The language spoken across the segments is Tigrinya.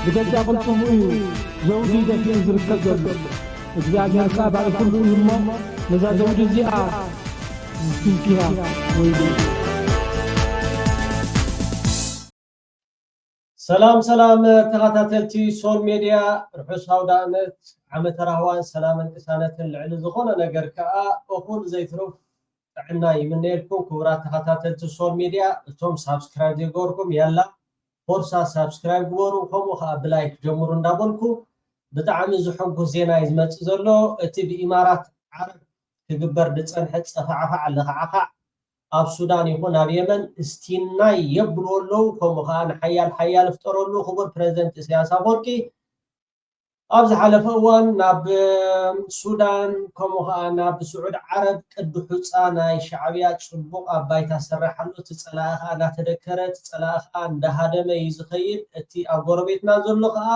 بجد قلتم زوجي دفين زركت زلو እግዚአብሔር ቃል ባለኩሉ ይሞ ለዛው ዲዚአ ስንኪያ ወይ ሰላም ተኸታተልቲ ሶል ሚዲያ ርሑስ አውዳነት ዓመተ ራህዋን ሰላምን ቅሳነትን ልዕሊ ዝኾነ ነገር ከዓ እኹል ዘይትሩፍ ጥዕና ይምነየልኩም ክቡራት ተኸታተልቲ ሶል ሚዲያ እቶም ሳብስክራይብ ዘይገበርኩም ያላ ፎርሳ ሳብስክራይብ ግበሩ ከምኡ ከዓ ብላይክ ጀምሩ እንዳበልኩ ብጣዕሚ ዝሕጉስ ዜና ይዝመጽእ ዘሎ እቲ ብኢማራት ዓረብ ክግበር ድጸንሐ ፀፋዓፋዕ ለኸዓፋዕ ኣብ ሱዳን ይኹን ኣብ የመን እስቲናይ የብልወሎ ከምኡ ከዓ ንሓያል ፍጠረሉ ክቡር ፕሬዝደንት ኢሳያስ አፈወርቂ ኣብ ዝሓለፈ እዋን ናብ ሱዳን ከምኡ ከዓ ናብ ስዑድ ዓረብ ቅዲ ሑፃ ናይ ሻዕብያ ጽቡቕ ኣብ ባይታ ሰራሓሉ እቲ ፀላኢ ከዓ እናተደከረ እቲ ፀላኢ ከዓ እንዳሃደመ እዩ ዝኸይድ እቲ ኣብ ጎረቤትና ዘሎ ከዓ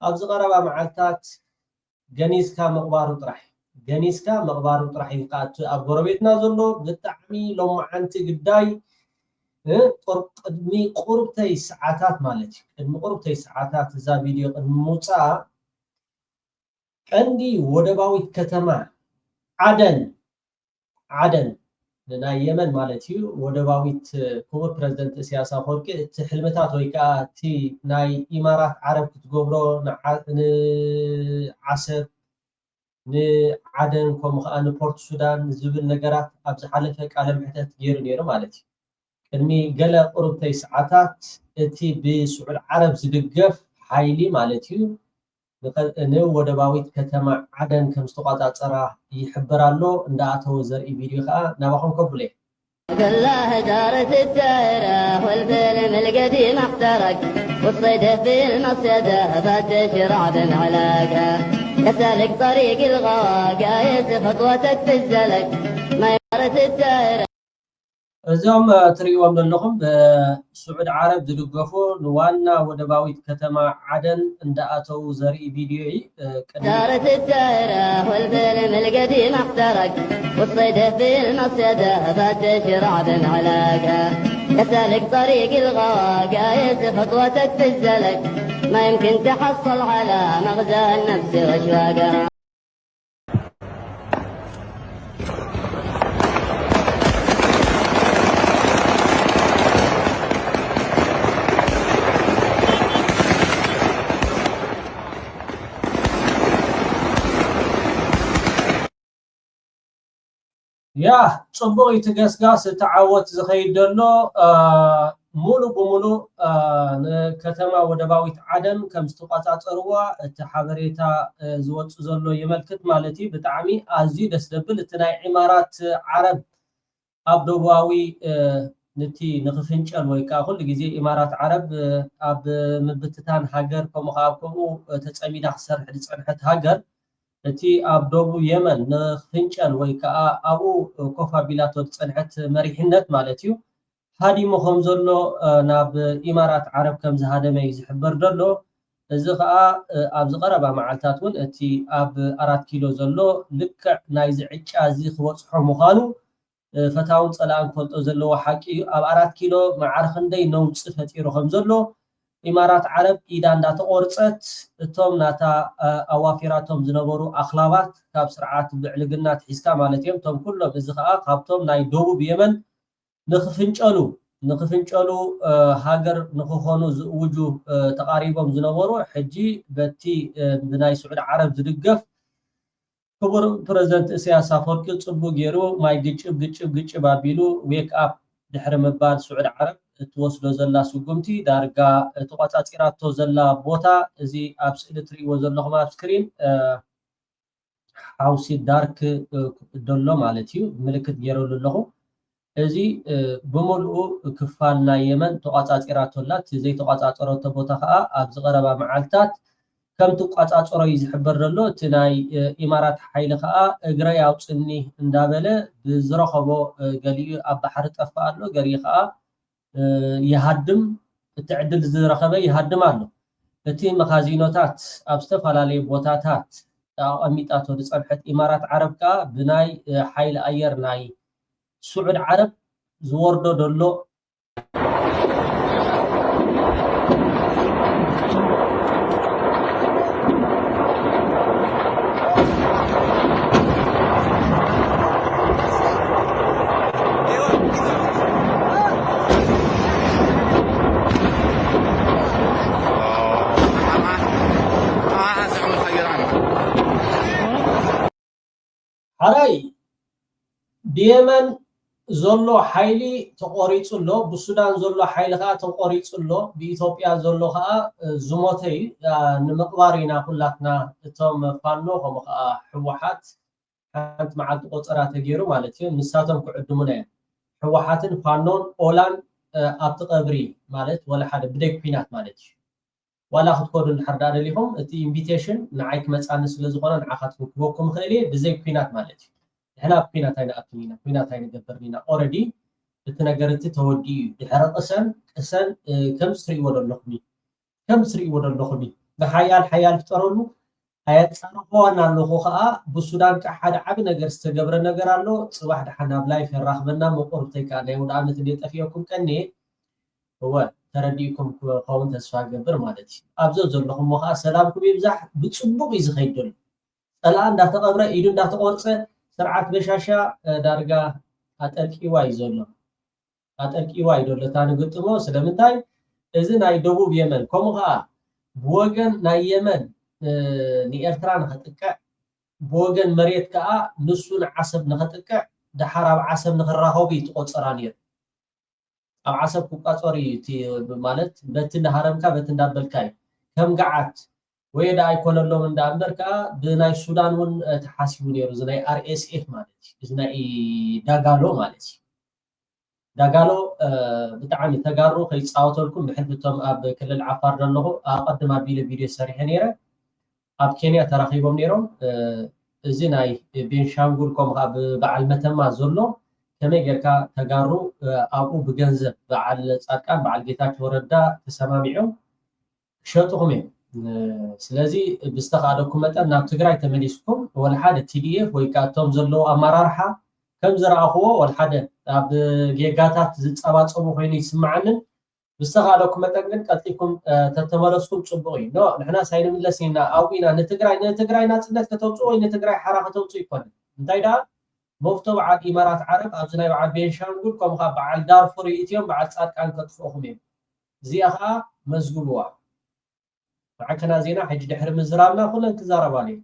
ኣብዚ ቀረባ መዓልታት ገኒዝካ መቕባሩ ጥራሕ ይቃት ኣብ ጎረቤትና ዘሎ ብጣዕሚ ሎማዓንቲ ግዳይ ቅድሚ ቁርብተይ ሰዓታት ማለት እዩ ቅድሚ ቁርብተይ ሰዓታት እዛ ቪድዮ ቅድሚ ምውፃእ ቀንዲ ወደባዊት ከተማ ዓደን ናይ የመን ማለት እዩ ወደባዊት ክቡር ፕሬዝደንት ኢሳያስ አፈወርቂ እቲ ሕልምታት ወይ ከዓ እቲ ናይ ኢማራት ዓረብ ክትገብሮ ንዓሰብ ንዓደን ከምኡ ከዓ ንፖርት ሱዳን ዝብል ነገራት ኣብ ዝሓለፈ ቃለ ምሕተት ገይሩ ነይሩ ማለት እዩ ቅድሚ ገለ ቁርብተይ ሰዓታት እቲ ብስዑድ ዓረብ ዝድገፍ ሓይሊ ማለት እዩ ንወደባዊት ከተማ ዓደን ከም ዝተቆፃፀራ ይሕብር ኣሎ እንዳኣተወ ዘርኢ ቪድዮ ከዓ ናባኹም ከብለ بالله دارت الدائرة والفيلم القديم احترق والصيده في المصيدة فتشرع بمعلاقة يسلك طريق الغواقة قايس خطوتك في الزلق ما دارت الدائرة እዞም ትሪእዎም ዘለኹም ብስዑድ ዓረብ ዝድገፉ ንዋና ወደባዊት ከተማ ዓደን እንዳኣተው ዘርኢ ቪድዮ እዩ دارت الدائرة والفيلم القديم احترق والصيده في المصيدة فتشرع بمعلاقة يسلك طريق الغواقة قايس خطوتك في الزلق ما يمكن تحصل على مغزى النفس واشواقها يا ጽቡቕ ይትገስጋስ ተዓወት ዝኸይድ ዘሎ ሙሉእ ብሙሉእ ንከተማ ወደባዊት ዓደን ከም ዝተቆፃፀርዋ እቲ ሓበሬታ ዝወፅእ ዘሎ የመልክት ማለት እዩ ብጣዕሚ ኣዝዩ ደስ ዘብል እቲ ናይ ኢማራት ዓረብ ኣብ ደቡባዊ ነቲ ንኽፍንጨል ወይ ከዓ ኩሉ ግዜ ኢማራት ዓረብ ኣብ ምብትታን ሃገር ከምኡ ተፀሚዳ ክሰርሕ ዝፀንሐት ሃገር እቲ ኣብ ደቡብ የመን ንኽፍንጨል ወይ ከዓ ኣብኡ ኮፍ ኣቢላቶ ዝፀንሐት መሪሕነት ማለት እዩ ሃዲሙ ከም ዘሎ ናብ ኢማራት ዓረብ ከም ዝሃደመ እዩ ዝሕበር ዘሎ እዚ ከዓ ኣብ ዝቐረባ መዓልታት እውን እቲ ኣብ 4 ኪሎ ዘሎ ልክዕ ናይ ዝዕጫ እዚ ክበፅሖ ምዃኑ ፈታውን ፀላእን ክፈልጦ ዘለዎ ሓቂ እዩ ኣብ 4 ኪሎ መዓር ክንደይ ነውፅእ ፈጢሩ ከም ዘሎ ኢማራት ዓረብ ኢዳ እንዳተቆርፀት እቶም ናታ ኣዋፊራቶም ዝነበሩ ኣኽላባት ካብ ስርዓት ብዕልግና ትሒዝካ ማለት እዮም እቶም ኩሎም እዚ ከዓ ካብቶም ናይ ደቡብ የመን ንኽፍንጨሉ ሃገር ንክኾኑ ዝእውጁ ተቃሪቦም ዝነበሩ ሕጂ በቲ ብናይ ስዑድ ዓረብ ዝድገፍ ክቡር ፕሬዝደንት ኢሳያስ አፈወርቂ ፅቡቅ ገይሩ ማይ ግጭብ ኣቢሉ ዌክ ኣፕ ድሕሪ ምባል ስዑድ ዓረብ እትወስዶ ዘላ ስጉምቲ ዳርጋ ተቆፃፂራቶ ዘላ ቦታ እዚ ኣብ ስእሊ ትሪእዎ ዘለኹም ኣብ ስክሪን ሃውሲ ዳርክ ደሎ ማለት እዩ ምልክት ገይረሉ ኣለኹ እዚ ብሙሉኡ ክፋል ናይ የመን ተቆፃፂራቶላ እቲ ዘይተቆፃፀረቶ ቦታ ከዓ ኣብ ዝቐረባ መዓልታት ከም ትቆፃፀሮ እዩ ዝሕበር ዘሎ እቲ ናይ ኢማራት ሓይሊ ከዓ እግረይ ኣውፅኒ እንዳበለ ብዝረኸቦ ገሊኡ ኣብ ባሕሪ ጠፍእ ኣሎ ገሊኡ ከዓ ይሃድም እቲ ዕድል ዝረኸበ ይሃድም ኣሎ እቲ መኻዚኖታት ኣብ ዝተፈላለዩ ቦታታት ኣቐሚጣቶ ዝፀንሐት ኢማራት ዓረብ ከዓ ብናይ ሓይሊ ኣየር ናይ ስዑድ ዓረብ ዝወርዶ ደሎ بيمن زلو حيلي تقوريص له بالسودان زلو حيلي خا تقوريص له بإثيوبيا زلو خا زموتي نمقبارينا كلاتنا توم فانو هم حوحات حنت معلت قصرا تغيرو مالتي مساتم كعدمنا حوحاتن فانون اولان ابتقبري مالت ولا حدا بدك بينات مالتي ولا خدكود الحردار ليهم تي انفيتيشن نعيك مصان سلازخونا نعخاتكم كبوكم خيلي بزي بينات مالتي احنا بينات هاي اتمينا بينات هاي نقبرنا اوريدي بتنغرت تودي دحرقسن قسن كم سري ودلخمي كم سري ودلخمي بحيال فطرلو هيا تصرفونا لخو خا بالسودان كحد عب نجر استجبر نجر له صباح دحنا بلاي في الرخبنا مقربتي كان يود عمت دي طفيكم كني هو ترديكم قوم تسفا جبر مالتي ابزو زلخم خا سلامكم يبزح بتصبق يزخيدل الان دا تقبر ايدو دا تقورص سرعات بشاشا دارغا اتلقي واي زلو اتلقي واي دولتان غطمو سلامتاي اذن اي دبوب يمن كوم خا بوغن ناي يمن نيرترا نخطقع بوغن مريت كا نسون عصب نخطقع دحراب عصب نخراخوبي تقصرانير اب عصب قاصوري تي مالت بتن هرمكا بتن دابلكاي كم قعت ويدا ايكون لهم اندامبركا بناي سودان ون تحاسبو نيرو زناي ار اس اف مالت زناي داغالو مالت داغالو بتعامي تغارو كيصاوتلكم بحبتهم اب كلل عفار دلو اقدم بيله فيديو سريح نيره اب كينيا تراخيبهم نيرهم ازي ناي بينشانغول كوم بعل متما زلو كما يركا تغارو ابو بغنزب بعل صادقان بعل ጌታቸው ወረዳ ተሰማሚዑም ሸጡهم ስለዚህ ብስተኻደኩም መጠን ናብ ትግራይ ተመሊስኩም ወላ ሓደ ቲዲኤፍ ወይ ካቶም ዘለው አማራርሓ ከም ዝራእኽዎ ወላ ሓደ ኣብ ጌጋታት ዝጻባጸሙ ኮይኑ ይስማዓንን ብስተኻደኩም መጠን ግን ቀጥሊኩም ተተመለስኩም ጽቡቕ እዩ ኖ ንሕና ሳይንምለስና ኣውቂና ንትግራይ ናጽነት ከተውጽኡ ወይ ንትግራይ ሓራ ከተውጽኡ ይኮነ እንታይ ዳ مفتو بعد إمارات عرب أبزناي بعد بينشانغول كم خا بعد دارفور إتيوم بعد صار كان كتفوهم زي أخا مزقولوا بعد كنا زينا حج دحر مزرامنا كلنا انتظار بالي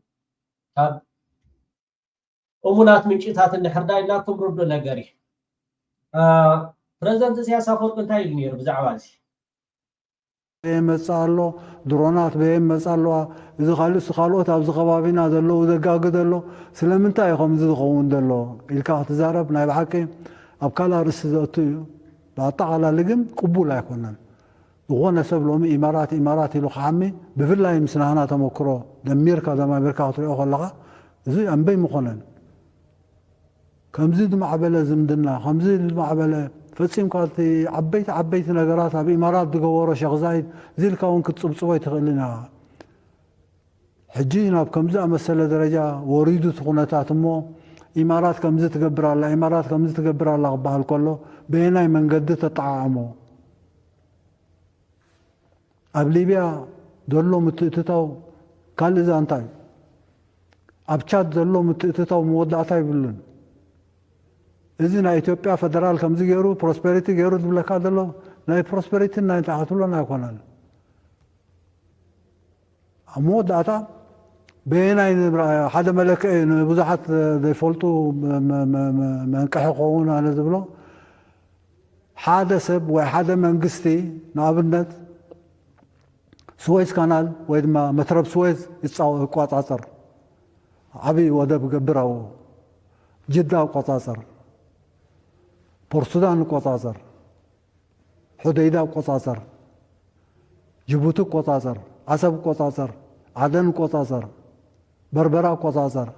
طب أمونات من شتات النحر داينا كم ردوا نجاري بريزنت سياسة فوق انتهي النير بزعوازي مسالو درونات بهم مسالو اذا خالوت ابز خبابينا دلو دغاغدلو سلامنتا يخم زخون دلو الكا تزارب ناي بحكي ابكالا رس زوتو باطعلا لقم قبول يكونن وغنا سبلهم امارات لو خامي بفلاي مسنانا تمكرو دميركا دما بيركا تريو خلقا زي انبي مخنن كمزيد معبله زمدنا خمزيد معبله فسيم كالتي عبيت نجارات ابي امارات دغورو شيخ زايد زيل كون كتصبصوي تخلينا حجينا بكمزا مساله درجه وريدو تخونتاتمو امارات كمزه تقبر الله امارات كمزه تقبر الله قبال كله بيناي منقد تطعامو اب ليبيا دولو متتتاو قال اذا انتاي ابچات دولو متتتاو مودعتاي بلن إذن إثيوبيا فدرال كم زيرو بروسبريتي غيرو دبلكا دلو ناي بروسبريتي ناي تحتلو ناي كونال أمود داتا بيناي حدا ملك بزحت ديفولتو منكحقون على دبلو حدا سب وحدا منقستي نابنت سويس كانال ويدما مترب سويس يتصاو قواطاصر عبي ودب قبراو جدا قواطاصر بورسودان قطاصر حديدا قطاصر جيبوتي قطاصر عسب قطاصر عدن قطاصر بربرا قطاصر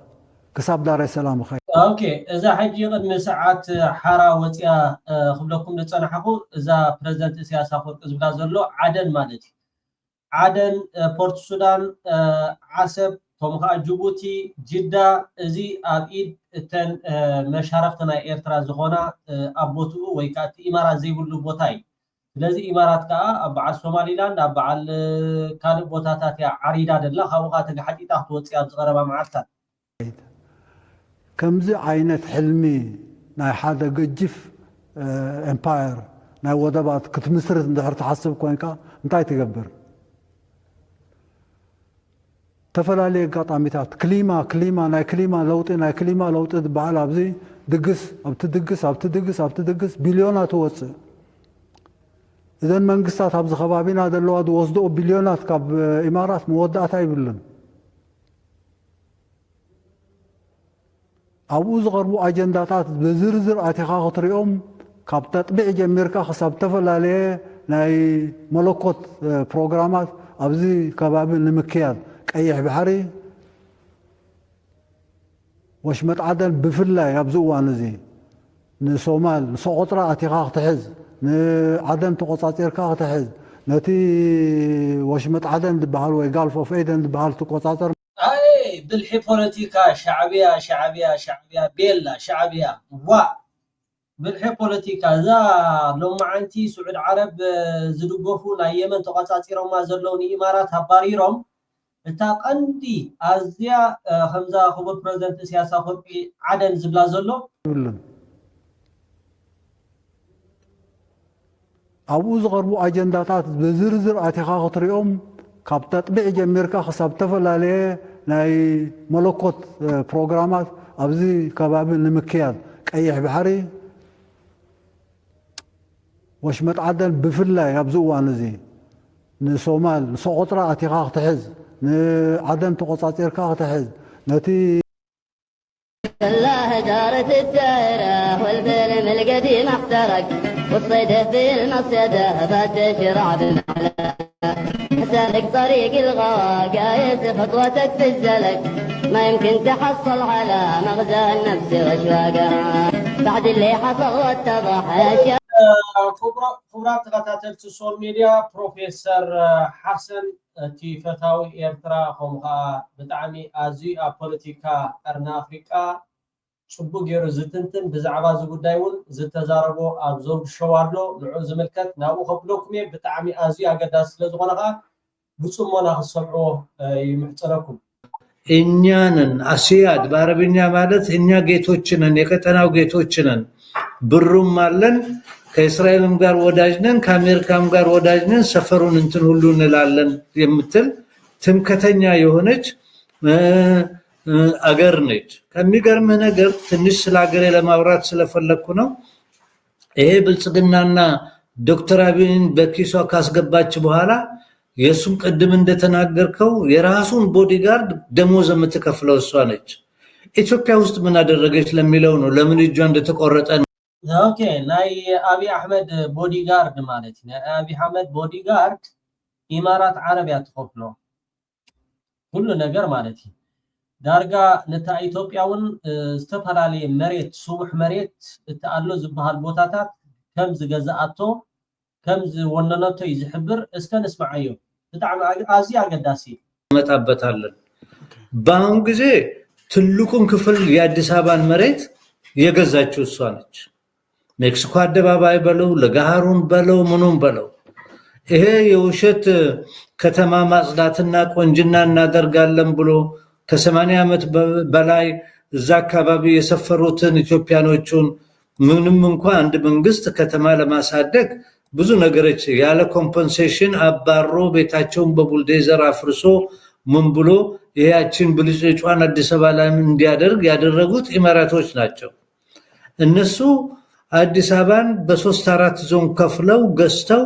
كساب دار السلام خير اوكي اذا حجي قد ساعات حارا وصيا خبلكم نصنحكم اذا بريزيدنت سياسه فرق زبدا زلو عدن مالتي عدن بورت السودان عسب تومخا جيبوتي جده ازي ابيد تن مشارفتنا ايرترا زخونا ابوتو ويكات امارات زي بلو بوتاي ስለዚህ ኢማራት ካ አብዓል ሶማሊላንድ አብዓል ካል ቦታታት ያ ዓሪዳ ደላ ኻውኻ ተጋሐጢታ ትወጽያ ዝቀረባ ማዓልታ ከምዚ ዓይነት ሕልሚ ናይ ሓደ ገጅፍ ኤምፓየር ናይ ወደባት ክትምስርት እንድሕር ትሓስብ ኮይንካ እንታይ ትገብር ተፈላለየ ኣጋጣሚታት ክሊማ ናይ ክሊማ ለውጢ ዝበሃል ኣብዚ ድግስ ኣብቲ ድግስ ቢልዮናት ወፅእ እዘን መንግስታት ኣብዚ ከባቢና ዘለዋ ዝወስድኦ ቢልዮናት ካብ ኢማራት መወዳእታ ይብልን ኣብኡ ዝቐርቡ ኣጀንዳታት ብዝርዝር ኣቲኻ ክትሪኦም ካብ ተጥቢዕ ጀሚርካ ክሳብ ዝተፈላለየ ናይ መለኮት ፕሮግራማት ኣብዚ ከባቢ ንምክያድ ቀይሕ ባሕሪ ወሽመጥ ዓደን ብፍላይ ኣብዚ እዋን እዚ ንሶማል ንሶቆጥራ ኣቲኻ ክትሕዝ ንዓደን ተቆፃፂርካ ክትሕዝ ነቲ ወሽመጥ ዓደን ዝበሃል ወይ ጋልፍ ኦፍ ኤደን ዝበሃል ትቆፃፀር بالحي بوليتيكا شعبية بيلا شعبية وا بالحي بوليتيكا ذا لما عنتي سعود عرب زدقوفو نا يمن تقاطاطيرو ما زلوني امارات هباريروم اتا قندي ازيا خمزه خبر بريزيدنت سياسه خبي عدن زبلا زلو ኣብኡ ዝቐርቡ ኣጀንዳታት ብዝርዝር ኣቲኻ ክትሪኦም ካብ ተጥቢዕ ጀሚርካ ክሳብ ዝተፈላለየ ናይ መለኮት ፕሮግራማት ኣብዚ ከባቢ ንምክያድ ቀይሕ ባሕሪ ወሽመጥ ዓደን ብፍላይ ኣብዚ እዋን እዚ ንሶማል ንሶቆጥራ ኣቲኻ ክትሕዝ ንዓደን ተቆፃፂርካ ክትሕዝ ነቲ الله دارت الدائرة والفيلم القديم احترق والصيدة في المصيدة فات شرع بالمعلى سالك طريق الغوا قايس خطوتك في الزلك ما يمكن تحصل على مغزى النفس واشواقها بعد اللي حصل واتضح اشياء خبرات تغطات السوشيال ميديا بروفيسور حسن تي فتاوي إيرترا خمها بتعمي أزي بوليتيكا أرنا أفريقيا شبو غير زتنتن بزعبا زغدايون زتزاربو أبزوب شوارلو نعو زملكت نابو خبلوكمي بتعمي أزي أقداس لزغنغا بصمونا خصبعو يمحتركم እኛንን አሲያድ በአረብኛ ማለት እኛ ጌቶችነን የቀጠናው ጌቶችነን ብሩም አለን ከእስራኤልም ጋር ወዳጅነን ከአሜሪካም ጋር ወዳጅነን ሰፈሩን እንትን ሁሉ እንላለን የምትል ትምከተኛ የሆነች አገር ነች ከሚገርም ነገር ትንሽ ስለ አገሬ ለማውራት ስለፈለኩ ነው ይሄ ብልጽግናና ዶክተር አብይን በኪሷ ካስገባች በኋላ የሱም ቀድም እንደተናገርከው የራሱን ቦዲጋርድ ደሞዝ የምትከፍለው እሷ ነች ኢትዮጵያ ውስጥ ምን አደረገች ለሚለው ነው ለምን እጇ እንደተቆረጠ ኦኬ ናይ አቢ አህመድ ቦዲጋርድ ማለት ነው አቢ አህመድ ቦዲጋርድ ኢማራት አረቢያ ተከፍሎ ሁሉ ነገር ማለት ነው ዳርጋ ነታ ኢትዮጵያውን ዝተፈላሊ መሬት ሱብሕ መሬት ተአሎ ዝበሃል ቦታታት ከምዝ ገዛአቶ ከምዝ ወነነቶ ይዝሕብር እስከንስማዓዮ በጣም አዚያ አገዳሲ መጣበታለን ባሁን ጊዜ ትልቁን ክፍል የአዲስ አበባን መሬት የገዛችው እሷ ነች ሜክሲኮ አደባባይ በለው ለጋሃሩን በለው ምኑን በለው ይሄ የውሸት ከተማ ማጽዳትና ቆንጅና እናደርጋለን ብሎ ከ80 ዓመት በላይ እዛ አካባቢ የሰፈሩትን ኢትዮጵያኖቹን ምንም እንኳን አንድ መንግስት ከተማ ለማሳደግ ብዙ ነገሮች ያለ ኮምፐንሴሽን አባሮ ቤታቸውን በቡልዴዘር አፍርሶ ምን ብሎ ያቺን ብልጭጫን አዲስ አበባ ላይ እንዲያደርግ ያደረጉት ኢማራቶች ናቸው እነሱ አዲስ አበባን በ3-4 ዞን ከፍለው ገዝተው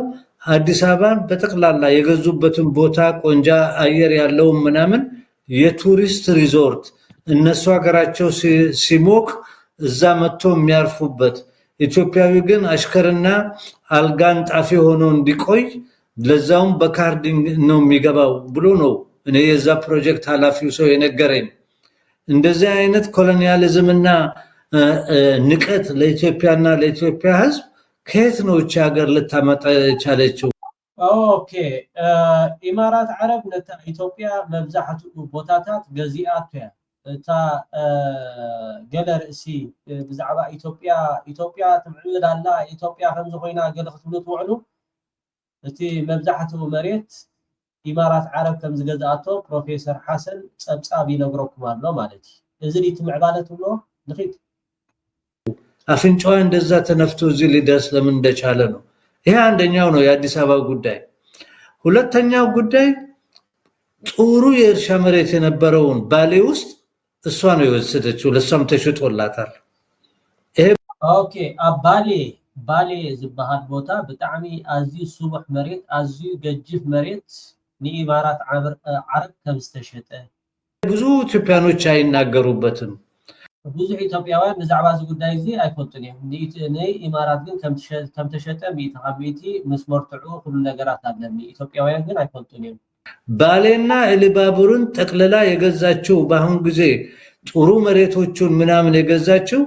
አዲስ አበባን በተቀላላ የገዙበትን ቦታ ቆንጃ አየር ያለው ምናምን የቱሪስት ሪዞርት እነሱ ሀገራቸው ሲሞቅ እዛ መጥቶ የሚያርፉበት ኢትዮጵያዊ ግን አሽከርና አልጋን ጣፊ ሆኖ እንዲቆይ ለዛውም በካርዲንግ ነው የሚገባው ብሎ ነው እኔ የዛ ፕሮጀክት ኃላፊው ሰው የነገረኝ እንደዚህ አይነት ኮሎኒያሊዝምና ንቀት ለኢትዮጵያና ለኢትዮጵያ ህዝብ ከየት ነው እቺ ሀገር ልታመጣ ቻለችው ኦኬ ኢማራት አረብ ነታ ኢትዮጵያ መብዛሕቱ ቦታታት ገዚአትያ እታ ገለርእሲ ብዛዕባ ኢትዮጵያ ትምዕብላላ ኢትዮጵያ ከምዚ ኮይና ገለ ክትብሉ ትውዕሉ እቲ መብዛሕቱ መሬት ኢማራት አረብ ከም ዝገዛአቶ ፕሮፌሰር ሐሰን ጸብጻብ ይነግረኩም አሎ ማለት እዚ ዲ ትምዕባለት ብሎ ንኺት አፍንጫው እንደዛ ተነፍቶ እዚ ሊደርስ ለምን እንደቻለ ነው ይሄ አንደኛው ነው የአዲስ አበባ ጉዳይ ሁለተኛው ጉዳይ ጥሩ የእርሻ መሬት የነበረውን ባሌ ውስጥ እሷ ነው የወሰደችው ለሷም ተሽጦላታል اوكي بالي زبهات بوتا بتعمي ازي صبح مريت ازي ججف مريت نيمارات عرب كمستشهده ብዙ ኢትዮጵያኖች አይናገሩበትም። ብዙ ኢትዮጵያውያን ንዛዕባ እዚ ጉዳይ እዚ ኣይፈልጡን እዮም ንይ ኢማራት ግን ከም ተሸጠ ሚእቲ ካብ ሚእቲ ምስ መርትዑ ኩሉ ነገራት ኣለኒ ኢትዮጵያውያን ግን ኣይፈልጡን እዮም ባሌና ኢሉባቡርን ጠቅልላ የገዛችው በአሁን ጊዜ ጥሩ መሬቶቹን ምናምን የገዛችው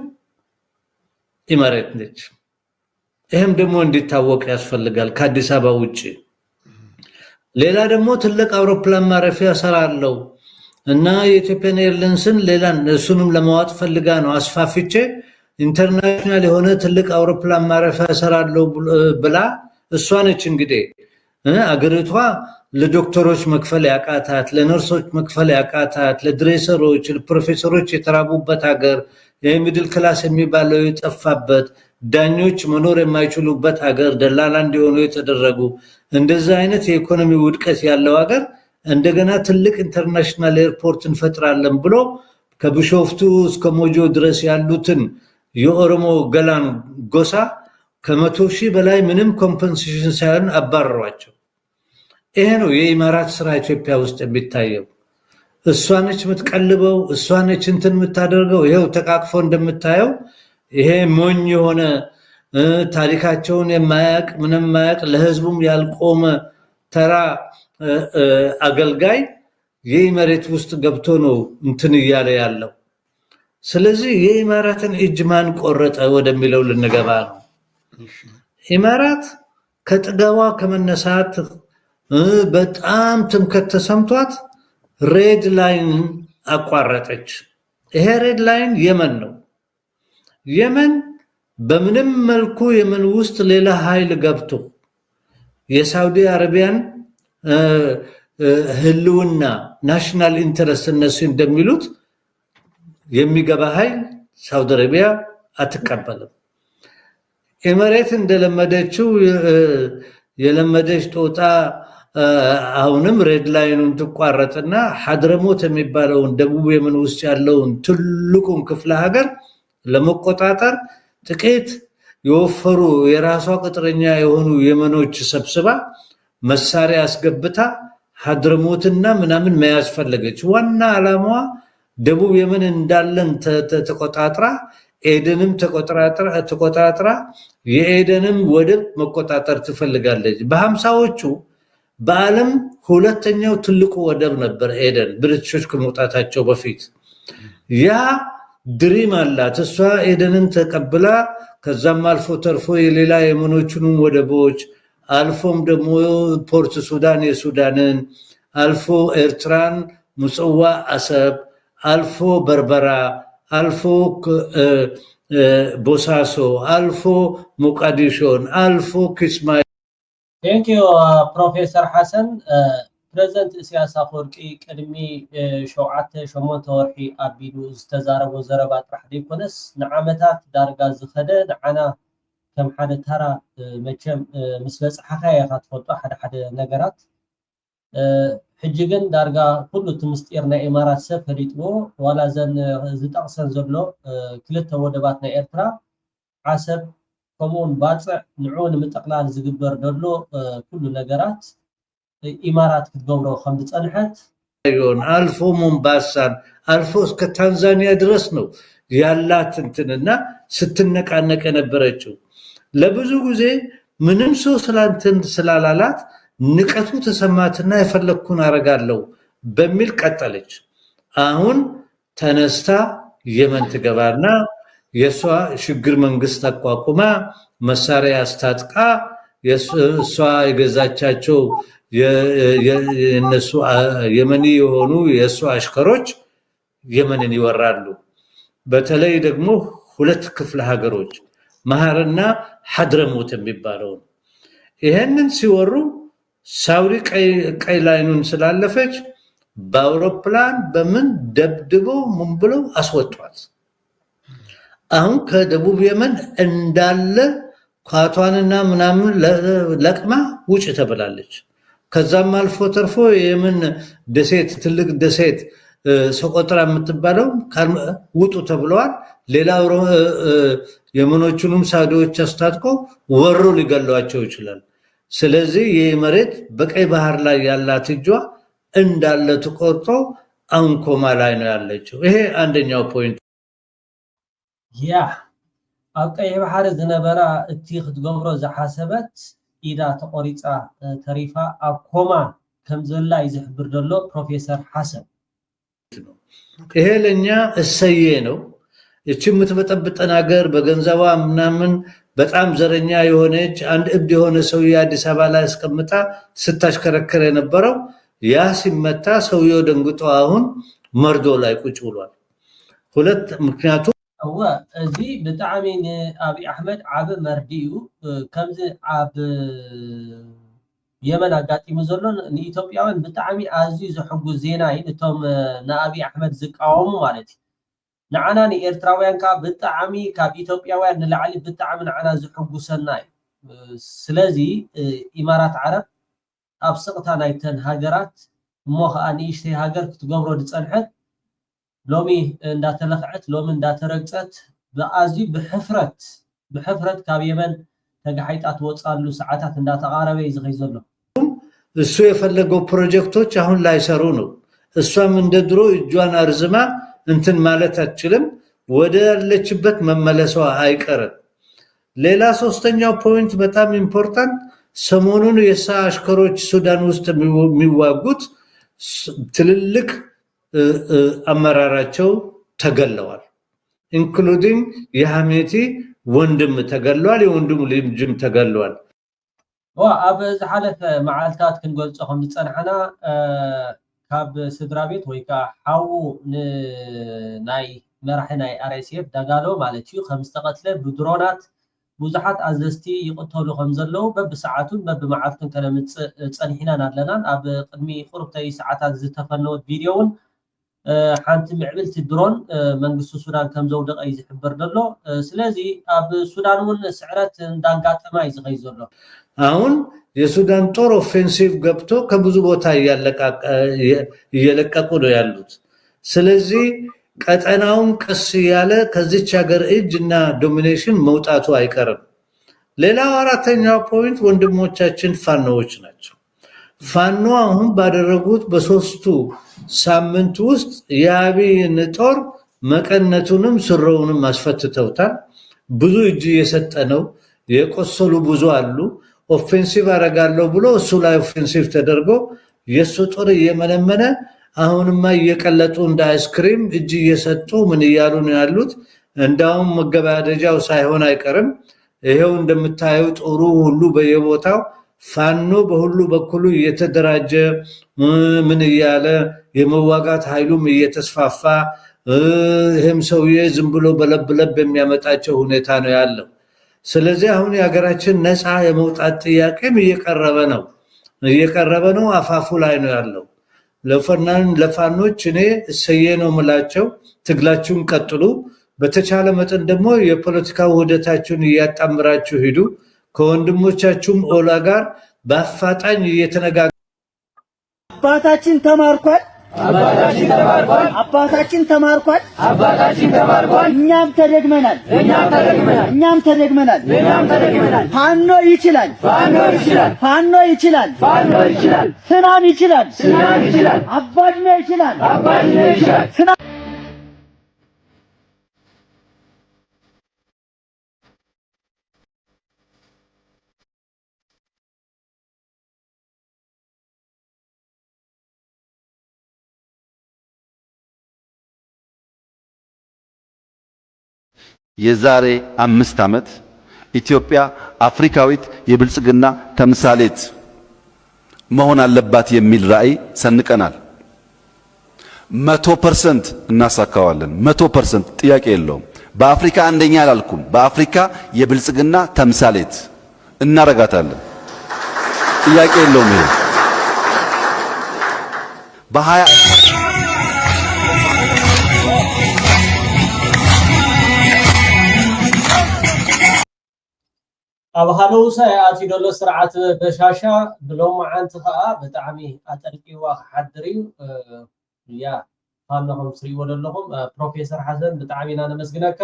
ኢማራት ነች። ይህም ደግሞ እንዲታወቅ ያስፈልጋል ከአዲስ አበባ ውጪ። ሌላ ደግሞ ትልቅ አውሮፕላን ማረፊያ ሰራለው እና የኢትዮጵያን ኤርላይንስን ሌላን እሱንም ለማዋጥ ፈልጋ ነው አስፋፍቼ ኢንተርናሽናል የሆነ ትልቅ አውሮፕላን ማረፊያ ሰራለው ብላ እሷ ነች እንግዲህ አገሪቷ ለዶክተሮች መክፈል ያቃታት፣ ለነርሶች መክፈል ያቃታት፣ ለድሬሰሮች ለፕሮፌሰሮች የተራቡበት ሀገር፣ የሚድል ክላስ የሚባለው የጠፋበት፣ ዳኞች መኖር የማይችሉበት ሀገር፣ ደላላ እንዲሆኑ የተደረጉ እንደዛ አይነት የኢኮኖሚ ውድቀት ያለው ሀገር እንደገና ትልቅ ኢንተርናሽናል ኤርፖርት እንፈጥራለን ብሎ ከቢሾፍቱ እስከ ሞጆ ድረስ ያሉትን የኦሮሞ ገላን ጎሳ ከ100,000 በላይ ምንም ኮምፐንሴሽን ሳይሆን አባረሯቸው። ይሄ ነው የኢማራት ስራ ኢትዮጵያ ውስጥ የሚታየው። እሷ ነች የምትቀልበው፣ እሷ ነች እንትን የምታደርገው። ይሄው ተቃቅፎ እንደምታየው ይሄ ሞኝ የሆነ ታሪካቸውን የማያውቅ ምንም የማያውቅ ለህዝቡም ያልቆመ ተራ አገልጋይ የኢማራት ውስጥ ገብቶ ነው እንትን እያለ ያለው። ስለዚህ የኢማራትን እጅ ማን ቆረጠ ወደሚለው ልንገባ ነው። ኢማራት ከጥገቧ ከመነሳት በጣም ትምከት ተሰምቷት ሬድ ላይን አቋረጠች። ይሄ ሬድ ላይን የመን ነው። የመን በምንም መልኩ የመን ውስጥ ሌላ ኃይል ገብቶ የሳውዲ አረቢያን ህልውና ናሽናል ኢንተረስት እነሱ እንደሚሉት የሚገባ ኃይል ሳውዲ አረቢያ አትቀበልም። ኢማራት እንደለመደችው የለመደች ጦጣ አሁንም ሬድ ላይኑን ትቋረጥና ሐድረሞት የሚባለውን ደቡብ የመን ውስጥ ያለውን ትልቁን ክፍለ ሀገር ለመቆጣጠር ጥቂት የወፈሩ የራሷ ቅጥረኛ የሆኑ የመኖች ሰብስባ መሳሪያ አስገብታ ሐድረሞትና ምናምን መያዝ ፈለገች። ዋና ዓላማዋ ደቡብ የመን እንዳለን ተቆጣጥራ ኤደንም ተቆጣጥራ የኤደንም ወደብ መቆጣጠር ትፈልጋለች። በ50ዎቹ በዓለም ሁለተኛው ትልቁ ወደብ ነበር ኤደን ብሪቲሾች ከመውጣታቸው በፊት። ያ ድሪም አላት እሷ ኤደንን ተቀብላ ከዛም አልፎ ተርፎ የሌላ የመኖቹንም ወደቦች አልፎም ደግሞ ፖርት ሱዳን የሱዳንን አልፎ ኤርትራን ሙጽዋ አሰብ አልፎ በርበራ አልፎ ቦሳሶ አልፎ ሞቃዲሾን አልፎ ኪስማዮ ቴንክ ዩ ፕሮፌሰር ሐሰን ፕሬዝደንት ኢሳያስ አፈወርቂ ቅድሚ 7-8 ወርሒ ኣቢሉ ዝተዛረቦ ዘረባ ጥራሕ ዘይኮነስ ንዓመታት ዳርጋ ዝኸደ ንዓና ከም ሓደ ተራ መቸም ምስ በፅሓኻ ኢኻ ትፈልጦ ሓደ ነገራት ሕጂ ግን ዳርጋ ኩሉ እቲ ምስጢር ናይ ኢማራት ሰብ ፈሊጥዎ ዋላ ዘን ዝጠቕሰን ዘሎ ክልተ ወደባት ናይ ኤርትራ ዓሰብ ከምኡውን ባፅዕ ንዑ ንምጥቕላል ዝግበር ዘሎ ኩሉ ነገራት ኢማራት ክትገብሮ ከም ዝፀንሐት አልፎ ሞምባሳን አልፎ እስከ ታንዛኒያ ድረስ ነው ያላት እንትንና ስትነቃነቅ የነበረችው። ለብዙ ጊዜ ምንም ሰው ስላንተን ስላላላት ንቀቱ ተሰማትና የፈለኩን አረጋለሁ በሚል ቀጠለች። አሁን ተነስታ የመን ትገባና የሷ ሽግግር መንግስት አቋቁማ መሳሪያ አስታጥቃ የሷ የገዛቻቸው የነሱ የመኒ የሆኑ የሷ አሽከሮች የመንን ይወራሉ። በተለይ ደግሞ ሁለት ክፍለ ሀገሮች መሃርና ሐድረሞት የሚባለው ይሄንን ሲወሩ ሳውዲ ቀይ ላይኑን ስላለፈች በአውሮፕላን በምን ደብድበው ምን ብለው አስወጧት። አሁን ከደቡብ የመን እንዳለ ኳቷንና ምናምን ለቅማ ውጭ ተብላለች። ከዛም አልፎ ተርፎ የመን ደሴት ትልቅ ደሴት ሰቆጥራ የምትባለው ውጡ ተብለዋል። ሌላ የመኖቹንም ሳዶች አስታጥቆ ወሮ ሊገሏቸው ይችላል። ስለዚህ ይህ መሬት በቀይ ባህር ላይ ያላት እጇ እንዳለ ተቆርጦ አንኮማ ላይ ነው ያለችው። ይሄ አንደኛው ፖይንት። ያ ኣብ ቀይ ባህር ዝነበራ እቲ ክትገብሮ ዝሓሰበት ኢዳ ተቆሪፃ ተሪፋ ኣብ ኮማ ከም ዘላ ይዝሕብር ዘሎ ፕሮፌሰር ሐሰን። ይሄ ለኛ እሰየ ነው። እቺ የምትበጠብጠን ሀገር በገንዘቧ ምናምን በጣም ዘረኛ የሆነች አንድ እብድ የሆነ ሰው የአዲስ አበባ ላይ አስቀምጣ ስታሽከረከረ የነበረው ያ ሲመታ ሰውየው ደንግጦ አሁን መርዶ ላይ ቁጭ ብሏል። ሁለት ምክንያቱ እወ እዚ ብጣዕሚ ንአብይ አሕመድ ዓብ መርዲኡ ከምዚ ዓብ የመን አጋጢሙ ዘሎ ንኢትዮጵያውያን ብጣዕሚ ኣዝዩ ዘሕጉስ ዜና እዩ። እቶም ንአብይ አሕመድ ዝቃወሙ ማለት እዩ ንዓና ንኤርትራውያን ካብ ብጣዕሚ ካብ ኢትዮጵያውያን ንላዕሊ ብጣዕሚ ንዓና ዝሕጉሰና እዩ። ስለዚ ኢማራት ዓረብ ኣብ ስቕታ ናይተን ሃገራት እሞ ከዓ ንእሽተይ ሃገር ክትገብሮ ዝፀንሐት ሎሚ እንዳተለኽዐት ሎሚ እንዳተረግፀት ብኣዝዩ ብሕፍረት ካብ የመን ተጋሒጣ ትወፃሉ ሰዓታት እንዳተቃረበ እዩ ዝኸይ ዘሎ። እሱ የፈለገው ፕሮጀክቶች አሁን ላይሰሩ ነው። እሷም እንደ ድሮ እጇን አርዝማ እንትን ማለት አትችልም። ወደ ያለችበት መመለሷ አይቀርም። ሌላ ሶስተኛው ፖይንት በጣም ኢምፖርታንት፣ ሰሞኑን የሳ አሽከሮች ሱዳን ውስጥ የሚዋጉት ትልልቅ አመራራቸው ተገለዋል። ኢንክሉዲንግ የሐሜቲ ወንድም ተገለዋል፣ የወንድሙ ልጅም ተገለዋል። ኣብ ዝሓለፈ መዓልታት ክንገልጾ ከም ዝፀናሕና ካብ ስድራ ቤት ወይ ከዓ ሓዉ ናይ መራሒ ናይ RSF ዳጋሎ ማለት እዩ ከም ዝተቐትለ ብድሮናት ብዙሓት ኣዘዝቲ ይቕተሉ ከም ዘለዉ በብሰዓቱን በብመዓልቱን ከነምፅእ ፀኒሕናን ኣለናን። ኣብ ቅድሚ ቁርብተይ ሰዓታት ዝተፈነወት ቪድዮ እውን ሓንቲ ምዕብልቲ ድሮን መንግስቲ ሱዳን ከም ዘውደቐ እዩ ዝሕብር ዘሎ። ስለዚ ኣብ ሱዳን እውን ስዕረት እንዳጋጠማ እዩ ዝኸይ ዘሎ። አሁን የሱዳን ጦር ኦፌንሲቭ ገብቶ ከብዙ ቦታ እየለቀቁ ነው ያሉት። ስለዚህ ቀጠናውን ቀስ ያለ ከዚች ሀገር እጅ እና ዶሚኔሽን መውጣቱ አይቀርም። ሌላው አራተኛው ፖይንት ወንድሞቻችን ፋኖዎች ናቸው። ፋኖ አሁን ባደረጉት በሶስቱ ሳምንት ውስጥ የአብይን ጦር መቀነቱንም ስረውንም አስፈትተውታል። ብዙ እጅ እየሰጠ ነው። የቆሰሉ ብዙ አሉ። ኦፌንሲቭ አረጋለሁ ብሎ እሱ ላይ ኦፌንሲቭ ተደርጎ የሱ ጦር እየመነመነ አሁንማ እየቀለጡ እንደ አይስክሪም እጅ እየሰጡ ምን እያሉ ነው ያሉት። እንዳውም መገባደጃው ሳይሆን አይቀርም። ይሄው እንደምታየው ጦሩ ሁሉ በየቦታው ፋኖ በሁሉ በኩሉ እየተደራጀ ምን እያለ የመዋጋት ኃይሉም እየተስፋፋ ይሄም ሰውዬ ዝም ብሎ በለብለብ የሚያመጣቸው ሁኔታ ነው ያለው። ስለዚህ አሁን የሀገራችን ነፃ የመውጣት ጥያቄም እየቀረበ ነው፣ አፋፉ ላይ ነው ያለው። ለፋኖች እኔ እሰየ ነው ምላቸው። ትግላችሁን ቀጥሉ። በተቻለ መጠን ደግሞ የፖለቲካ ውህደታችሁን እያጣምራችሁ ሂዱ። ከወንድሞቻችሁም ኦላ ጋር በአፋጣኝ እየተነጋገሩ አባታችን ተማርኳል። እኛም ተደግመናል። ፋኖ ይችላል። ስናን ይችላል። አባድሜ ይችላል። የዛሬ 5 ዓመት ኢትዮጵያ አፍሪካዊት የብልጽግና ተምሳሌት መሆን አለባት የሚል ራዕይ ሰንቀናል። 100% እናሳካዋለን። 100% ጥያቄ የለውም። በአፍሪካ አንደኛ አላልኩም። በአፍሪካ የብልጽግና ተምሳሌት እናረጋታለን። ጥያቄ የለውም። ይሄ ኣብ ሃለውሳ ኣትዩ ዘሎ ስርዓት በሻሻ ብሎም ዓንቲ ከዓ ብጣዕሚ ኣጠንቂዋ ክሓድር እዩ። ያ ፋኖ ከም ትሪእዎ ዘለኹም ፕሮፌሰር ሓሰን ብጣዕሚ ኢና ነመስግነካ።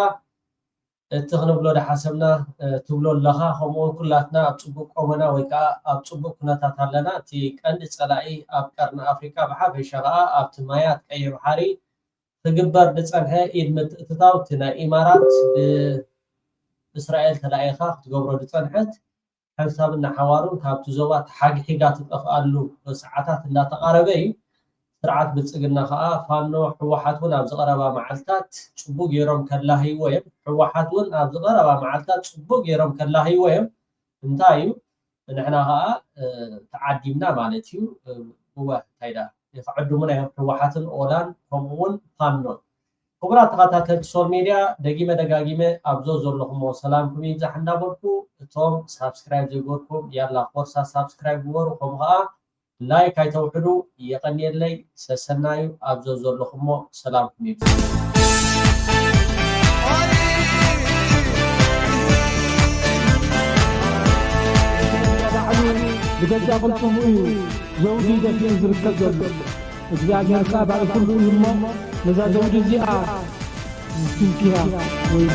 እትኽንብሎ ዳሓሰብና ትብሎ ኣለኻ ከምኡውን ኩላትና ኣብ ፅቡቅ ቆመና ወይ ከዓ ኣብ ፅቡቅ ኩነታት ኣለና እቲ ቀንዲ ፀላኢ ኣብ ቀርኒ ኣፍሪካ ብሓፈሻ ከዓ ኣብቲ ማያት ቀይሕ ባሕሪ ክግበር ዝፀንሐ ኢድ ምትእትታው እቲ ናይ ኢማራት ብእስራኤል ተላኢኻ ክትገብሮ ዝፀንሐት ሕሳብ እናሓዋሩን ካብቲ ዞባ ተሓጊሒጋ ትጠፍኣሉ ሰዓታት እንዳተቃረበ እዩ ስርዓት ብልፅግና ከዓ ፋኖ ሕወሓት እውን ኣብ ዝቐረባ መዓልታት ፅቡቅ ገይሮም ከላሂዎ እዮም ሕወሓት እውን ኣብ ዝቐረባ መዓልታት ፅቡቅ ገይሮም ከላሂዎ እዮም እንታይ እዩ ንሕና ከዓ ተዓዲምና ማለት እዩ እንታይ ዳ ይክዕድሙና እዮም ሕወሓትን ኦላን ከምኡውን ፋኖን ክቡራት ተኸታተልቲ ሶል ሚድያ ደጊመ ደጋጊመ ኣብዞ ዘለኹሞ ሰላምኩም ይብዛሕ እንዳበልኩ እቶም ሳብስክራይብ ዘይገበርኩም ያላ ኮርሳ ሳብስክራይብ ግበሩ ከምኡ ከዓ ላይክ አይተውሕዱ የቀኒየለይ ሰሰናዩ ኣብዞ ዘለኹሞ ሰላምኩም ይብዛሕ ብገዛ ቅልጥሙ እዩ ዘውዲ ደፊኡ ዝርከብ ዘሎ እግዚኣብሔር ከዓ ባዕሉ ኩሉ እሞ ነዛ ዘውዲ እዚኣ ትንኪያ ወይ